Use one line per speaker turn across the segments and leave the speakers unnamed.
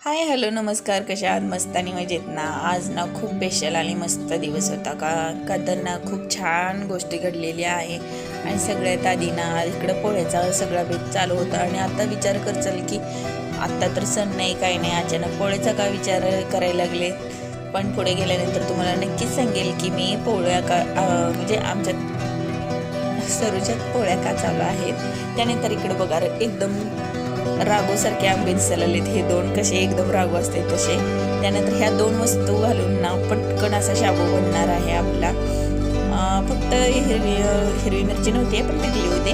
Hi hello नमस्कार. कशा आहात? मस्त आणि मजेत ना. आज ना खूप स्पेशल आणि मस्त दिवस होता का तर ना खूप छान गोष्टी घडलेल्या आहे. आणि सगळ्यात आधी ना इकडं पोळ्याचा सगळा बेत चालू होता. आणि आता विचार कर चल की आत्ता तर सण नाही काही नाही, अचानक पोळ्याचा का विचार करायला लागले. पण पुढे गेल्यानंतर तुम्हाला नक्कीच सांगेल की मी पोळ्या का म्हणजे आमच्या सरूच्यात पोळ्या का चालू आहेत. त्यानंतर इकडे बघा एकदम रागोसारखे आंबे दिसायला लागलेत. हे दोन कसे एकदम रागो असते तसे. त्यानंतर ह्या दोन वस्तू घालून ना पटकन असा शाबू बनणार आहे आपला. फक्त हिरवी मिरची नव्हती पण पिकली होते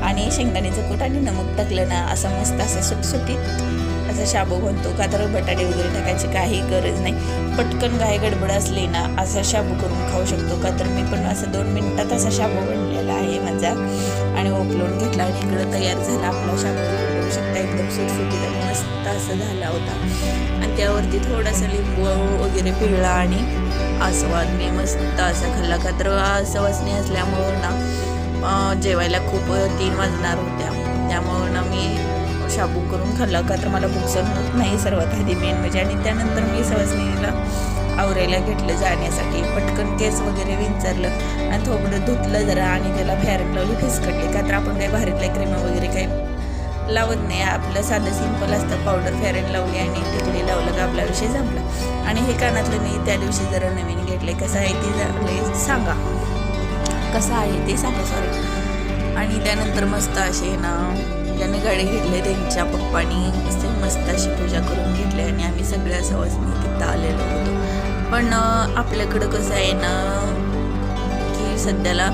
आणि शेंगदाण्याचं कूट आणि नमक टाकलं ना असा मस्त असा सुटसुटीत असा शाबू बनतो. का तर बटाटे वगैरे टाकायची काही गरज नाही. पटकन घाई गडबड असली ना असा शाबू करून खाऊ शकतो. का तर मी पण असं 2 मिनिटात असा शाबू बनलेला आहे माझा. आणि ओपलून घेतला आणि इकडं तयार झाला आपला शाबू. शकता एकदम सुटसुटीत आणि मस्त असं झाला होता. आणि त्यावरती थोडासा लिंबू वगैरे पिळला आणि आस्वाद मी मस्त असा खाल्ला. का तर सवासणी असल्यामुळं ना जेवायला खूप 3 वाजणार होत्या. त्यामुळं ना मी शाबू करून खाल्ला. का तर मला भूक सहन होत नाही सर्वात आधी मेन म्हणजे. आणि त्यानंतर मी सवासणीला आवरायला घेतलं जाण्यासाठी. पटकन केस वगैरे विंचरलं आणि थोडं धुतलं जरा आणि त्याला फॅरन लावली फिसकटली. का तर आपण काही भारीतल्या क्रीम वगैरे काही लावत नाही. आपलं साधं सिंपल असतं. पावडर फेअर लावली आणि टिकली लावलं का आपला विषय संपला. आणि हे कानातलं मी त्या दिवशी जरा नवीन घेतले. कसं आहे ते सांगा, कसं आहे ते सांगा सॉरी. आणि त्यानंतर मस्त असे ना ज्याने गाडी घेतले त्यांच्या पप्पानी मस्त अशी पूजा करून घेतली. आणि आम्ही सगळ्या सवासनी तिथं आलेलो होतो. पण आपल्याकडं कसं आहे ना की सध्याला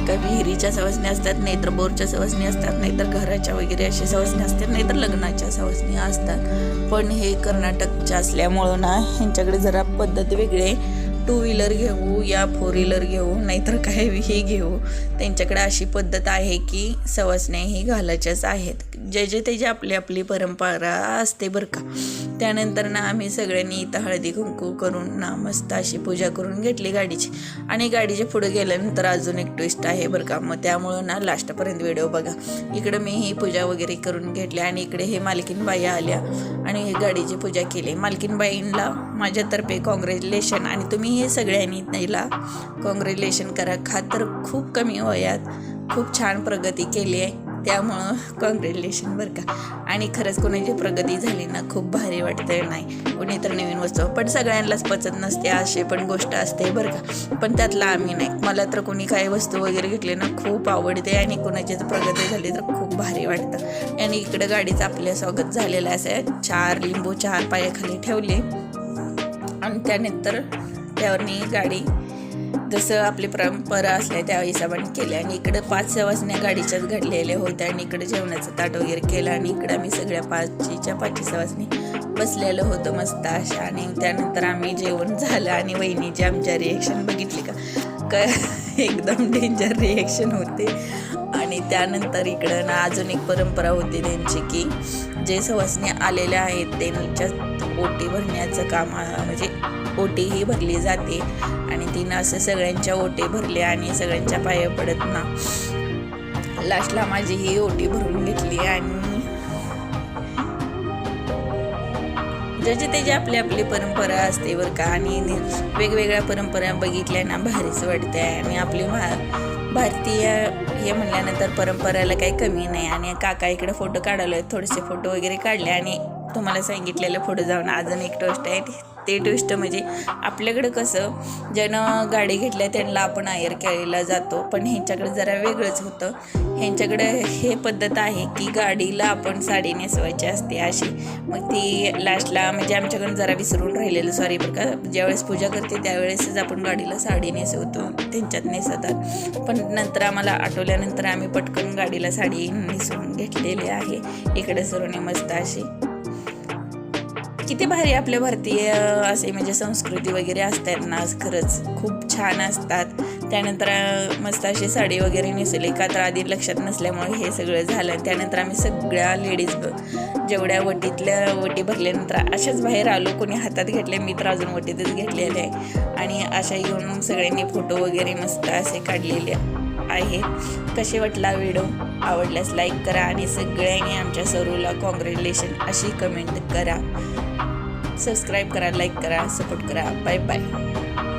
काही विहिरीच्या सवासणी असतात, नाहीतर बोरच्या सवासणी असतात, नाहीतर घराच्या वगैरे अशा सवासणी असतात, नाहीतर लग्नाच्या सवासणी असतात. पण हे कर्नाटकच्या असल्यामुळं ना ह्यांच्याकडे जरा पद्धत वेगळी आहे. 2 व्हीलर घेऊ या 4 व्हीलर घेऊ नाहीतर काय हे घेऊ, त्यांच्याकडे अशी पद्धत आहे की सवासण्या ही घालायच्याच आहेत. जे त्याची आपली आपली परंपरा असते बरं का. त्यानंतर ना आम्ही सगळ्यांनी इथं हळदी कुंकू करून ना मस्त अशी पूजा करून घेतली गाडीची. आणि गाडीच्या पुढे गेल्यानंतर अजून एक ट्विस्ट आहे बरं का. मग त्यामुळं ना लास्टपर्यंत व्हिडिओ बघा. इकडं मी ही पूजा वगैरे करून घेतली आणि इकडे हे मालकीनबाई आल्या आणि हे गाडीची पूजा केली. मालकीनबाईंना माझ्यातर्फे कॉंग्रॅच्युलेशन. आणि तुम्ही हे सगळ्यांनी तिला कॉंग्रॅच्युलेशन करा. तर खूप कमी वयात खूप छान प्रगती केली आहे. त्यामुळं कॉंग्रॅच्युलेशन बरं का. आणि खरंच कोणाची प्रगती झाली ना खूप भारी वाटतं. नाही कोणी तर नवीन वस्तू पण सगळ्यांनाच पचत नसते अशी पण गोष्ट असते बरं का. पण त्यातला आम्ही नाही. मला तर कोणी काही वस्तू वगैरे घेतली ना खूप आवडते आणि कोणाची तर प्रगती झाली तर खूप भारी वाटतं. आणि इकडं गाडीचं आपल्या स्वागत झालेलं असं 4 लिंबू 4 पायाखाली ठेवले आणि त्यानंतर त्यावरनी गाडी जसं आपली परंपरा असल्या त्या हिशोबाने केल्या. आणि इकडं 5 सवासण्या गाडीच्याच घडलेल्या होत्या आणि इकडे जेवणाचं ताट वगैरे केलं. आणि इकडं आम्ही सगळ्या 5च्या सवासणी बसलेलं होतं मस्त अशा. आणि त्यानंतर आम्ही जेवण झालं आणि वहिनीची आमच्या रिएक्शन बघितली का एकदम डेंजर रिएक्शन होते. आणि त्यानंतर इकडं ना अजून एक परंपरा होती त्यांची की जे सवासणी आलेल्या आहेत त्यांच्यात ओटी भरण्याचं काम म्हणजे ओटी ही भरली जाते. आणि तिनं असं सगळ्यांच्या ओटी भरल्या आणि सगळ्यांच्या पाया पडत ना लास्टला माझी ही ओटी भरून घेतली. आणि ज्याची त्याची आपली आपली परंपरा असते बरं का. आणि वेगवेगळ्या परंपरा बघितल्या ना भारीच वाटते. आणि आपली भारतीय हे म्हणल्यानंतर परंपरेला काही कमी नाही. आणि काका इकडे फोटो काढले, थोडेसे फोटो वगैरे काढले. आणि तुम्हाला सांगितलेलं पुढे जाऊन अजून एक ट्विस्ट आहे. ते ट्विस्ट म्हणजे आपल्याकडं कसं ज्यानं गाडी घेतल्या त्यांना आपण आयर केला जातो. पण ह्यांच्याकडे जरा वेगळंच होतं. ह्यांच्याकडे हे पद्धत आहे की गाडीला आपण साडी नेसवायची असते अशी. मग ती लास्टला म्हणजे आमच्याकडून जरा विसरून राहिलेलं सॉरी बरं का. ज्यावेळेस पूजा करते त्यावेळेसच आपण गाडीला साडी नेसवतो, त्यांच्यात नेसवतात. पण नंतर आम्हाला आठवल्यानंतर आम्ही पटकन गाडीला साडी नेसवून घेतलेली आहे. इकडे सरूने मस्त अशी किती भारी आपल्या भारतीय असे म्हणजे संस्कृती वगैरे असतात ना खरंच खूप छान असतात. त्यानंतर मस्त अशी साडी वगैरे नेसवली. का तर आधी लक्षात नसल्यामुळे हे सगळं झालं. त्यानंतर आम्ही सगळ्या लेडीज जेवढ्या वटी भरल्यानंतर अशाच बाहेर आलो. कोणी हातात घेतले, मी तर अजून वटीतच घेतलेले आहे. आणि अशा येऊन सगळ्यांनी फोटो वगैरे मस्त असे काढलेले आहे. कसे वाटला व्हिडिओ? आवडल्यास लाईक करा आणि सगळ्यांनी आमच्या सरूला कॉंग्रॅच्युलेशन अशी कमेंट करा. सबस्क्राईब करा, लाईक करा, सपोर्ट करा. Bye bye.